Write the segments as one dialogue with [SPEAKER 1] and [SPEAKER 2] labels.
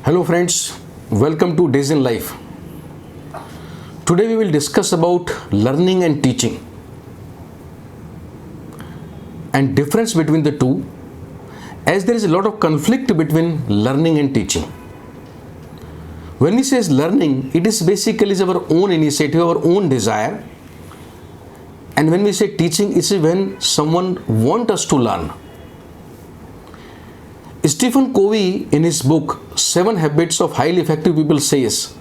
[SPEAKER 1] Hello friends, welcome to Days in Life. Today we will discuss about learning and teaching and difference between the two, as there is a lot of conflict between learning and teaching. When we say learning, it is basically our own initiative, our own desire. And when we say teaching, it is when someone wants us to learn. Stephen Covey, in his book 7 Habits of Highly Effective People, says,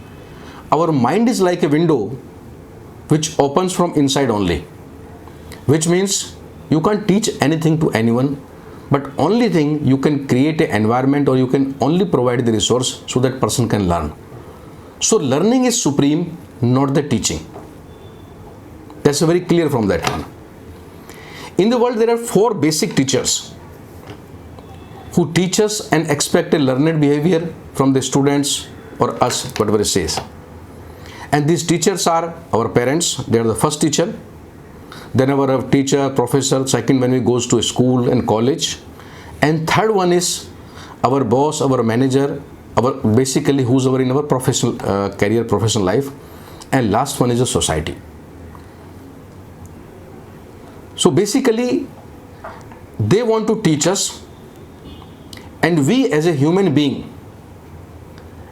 [SPEAKER 1] our mind is like a window which opens from inside only. Which means you can't teach anything to anyone, but only thing you can create an environment, or you can only provide the resource so that person can learn. So learning is supreme, not the teaching. That's very clear from that one. In the world there are 4 basic teachers who teach us and expect a learned behavior from the students or us, whatever it says. And these teachers are our parents, they are the first teacher. Then our teacher, professor, second when we goes to school and college. And third one is our boss, our manager, our basically who's our in our professional career, professional life. And last one is the society. So basically they want to teach us, and we as a human being,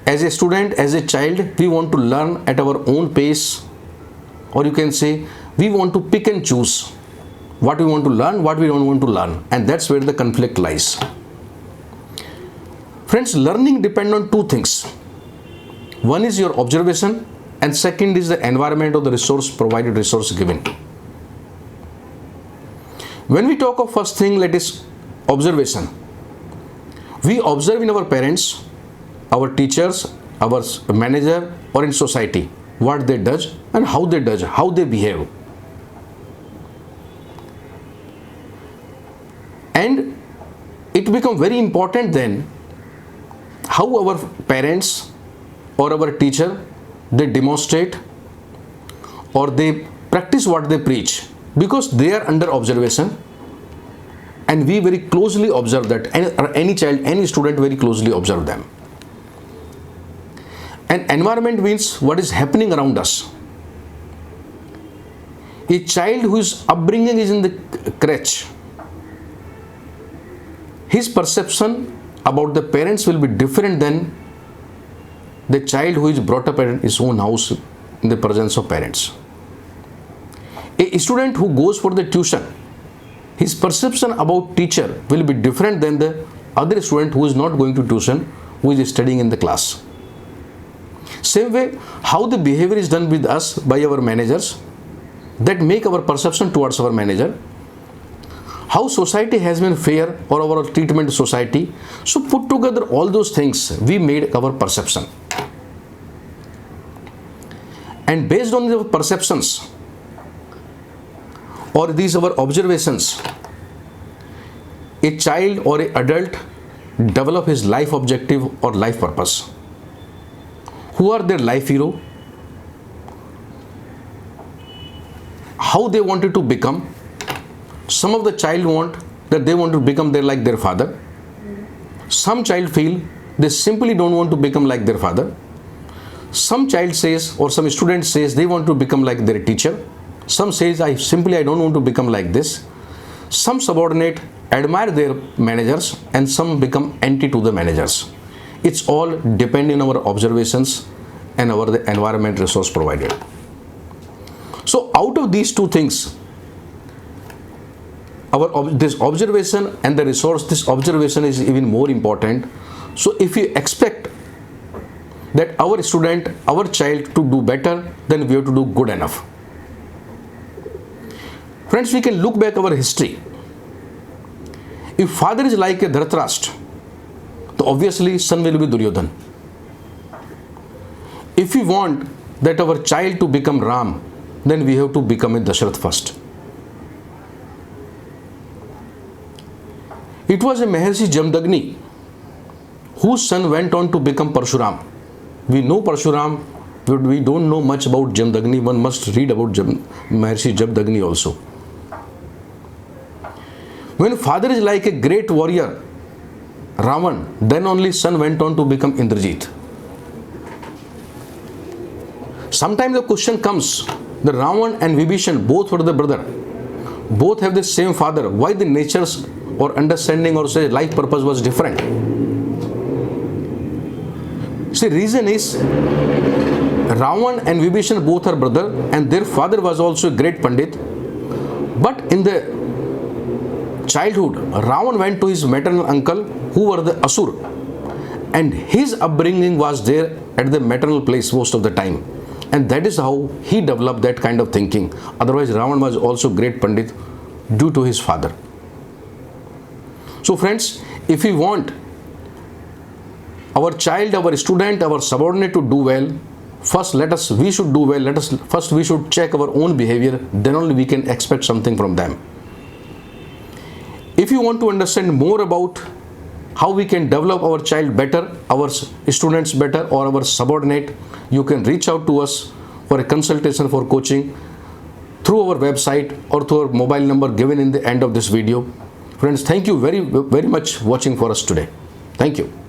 [SPEAKER 1] as a student, as a child, we want to learn at our own pace, or you can say we want to pick and choose what we want to learn, what we don't want to learn, and that's where the conflict lies. Friends, learning depends on 2 things. One is your observation, and second is the environment or the resource provided, resource given. When we talk of first thing, that is observation. We observe in our parents, our teachers, our manager, or in society what they do and how they do, how they behave. And it becomes very important then how our parents or our teacher, they demonstrate or they practice what they preach, because they are under observation. And we very closely observe that, any child, any student very closely observe them. And environment means what is happening around us. A child whose upbringing is in the crèche, his perception about the parents will be different than the child who is brought up in his own house in the presence of parents. A student who goes for the tuition, his perception about teacher will be different than the other student who is not going to tuition, who is studying in the class. Same way, how the behavior is done with us by our managers, that make our perception towards our manager. How society has been fair, or our treatment society. So put together all those things, we made our perception. And based on the perceptions, or these our observations, a child or an adult develop his life objective or life purpose. Who are their life hero? How they wanted to become. Some of the child want that they want to become like their father. Some child feel they simply don't want to become like their father. Some child says, or some student says, they want to become like their teacher. Some says, I don't want to become like this. Some subordinate admire their managers, and some become anti to the managers. It's all depending on our observations and our the environment resource provided. So out of these 2 things, this observation and the resource, this observation is even more important. So if you expect that our student, our child to do better, then we have to do good enough. Friends, we can look back our history. If father is like a Dhritarashtra, so obviously son will be Duryodhan. If we want that our child to become Ram, then we have to become a Dasharath first. It was a Maharshi Jamdagni whose son went on to become Parshuram. We know Parshuram, but we don't know much about Jamdagni. One must read about Maharshi Jamdagni also. When father is like a great warrior, Ravan, then only son went on to become Indrajit. Sometimes the question comes, the Ravan and Vibhishan both were the brother, both have the same father. Why the natures or understanding or say life purpose was different? See, reason is Ravan and Vibhishan both are brother and their father was also a great Pandit. But in the childhood, Ravan went to his maternal uncle who were the Asur, and his upbringing was there at the maternal place most of the time. And that is how he developed that kind of thinking. Otherwise, Ravan was also great Pandit due to his father. So friends, if we want our child, our student, our subordinate to do well, we should do well. First we should check our own behavior, then only we can expect something from them. If you want to understand more about how we can develop our child better, our students better, or our subordinate, you can reach out to us for a consultation for coaching through our website or through our mobile number given in the end of this video. Friends, thank you very much watching for us today. Thank you.